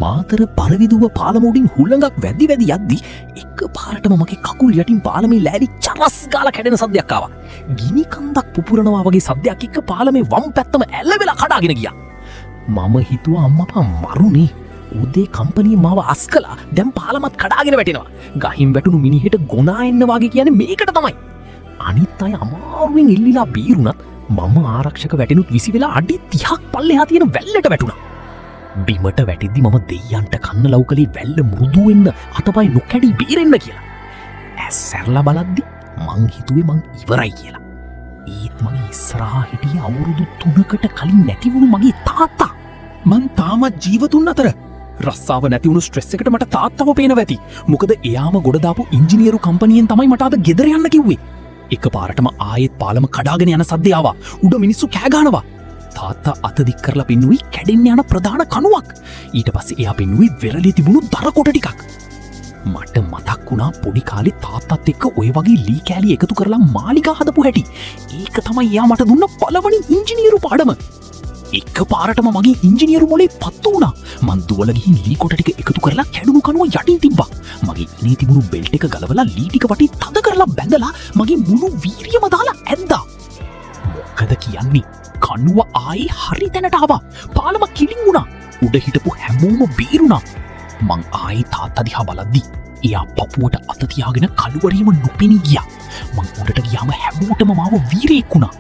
මාතර පරවිදුව පාලම උඩින් හුළඟක් වැදි යද්දි එක පාරටම මගේ කකුල් යටින් පාලමේ ලෑලි චරස් ගාලා කැඩෙන සද්දයක් ආවා. ගිනි කන්දක් පුපුරනවා වගේ සද්දයක් එක්ක පාලමේ වම් පැත්තම ඇල්ලවෙලා කඩාගෙන ගියා. මම හිතුවා අම්මපා මරුනේ. උදේ කම්පැනි මාව අස් කළා. දැන් පාලමත් කඩාගෙන වැටෙනවා. ගහින් වැටුණු මිනිහෙට ගොනා එන්න වගේ කියන්නේ මේකට තමයි. අනිත් අය අමාරුවෙන් එල්ලිලා බීරුණත් මම ආරක්ෂක වැටෙනුත් විසි වෙලා අඩි 30ක් පල්ලෙහා තියෙන වැල්ලට වැටුණා. බිමට වැටිද්දි මම දෙයියන්ට කන්න ලව් කළේ වැල්ල මෘදු වෙන්න අතපය නොකැඩී බේරෙන්න කියලා. ඇස් සැරලා බලද්දි මං හිතුවේ මං ඉවරයි කියලා. ඒත් මගේ ඉස්සරහා හිටිය අවුරුදු 3කට කලින් නැති වුණු මගේ තාත්තා. මං තාමත් ජීවතුන් අතර. රස්සාව නැති වුණු ස්ට්‍රෙස් එකට මට තාත්තව පේනවා ඇති. මොකද එයාම ගොඩ දාපු ඉංජිනේරු කම්පැනියෙන් තමයි මට අද ගෙදර යන්න කිව්වේ. එකපාරටම ආයෙත් පාලම කඩාගෙන යන සද්දය ආවා. උඩ මිනිස්සු කෑ ගහනවා. තාත්තා අත දික් කරලා පෙන්නුවේ කැඩෙන්න යන ප්‍රධාන කණුවක්. ඊට පස්සේ එයා පෙන්නුවේ වෙරළේ තිබුණු දර කොට ටිකක්. මට මතක් වුණා පොඩි කාලේ තාත්තත් එක්ක ඔය වගේ ලී කෑලි එකතු කරලා මාලිගා හදපු හැටි. ඒක තමයි එයා මට දුන්න පළවෙනි ඉංජිනේරු පාඩම. එකපාරටම මගේ ඉංජිනේරු මොලේ පත්තු වුණා. මං දුවලා ගිහින් ලී කොට ටික එකතු කරලා කැඩුණු කණුව යටින් තිබ්බා. මගේ ඉනේ තිබුණු බෙල්ට් එක ගලවලා ලී ටික වටේ තද කරලා බැඳලා මගේ මුළු වීරියම දාලා ඇද්දා. මොකද කියන්නේ? කණුව ආයි හරි තැනට ආවා. පාලම කිලින් වුණා. උඩ හිටපු හැමෝම බේරුණා. මං ආයි තාත්තා දිහා බලද්දි එයා පපුවට අත තියාගෙන කළුවරේම නොපෙනී ගියා. මං උඩට ගියාම හැමෝටම මාව වීරයෙක් වුණා.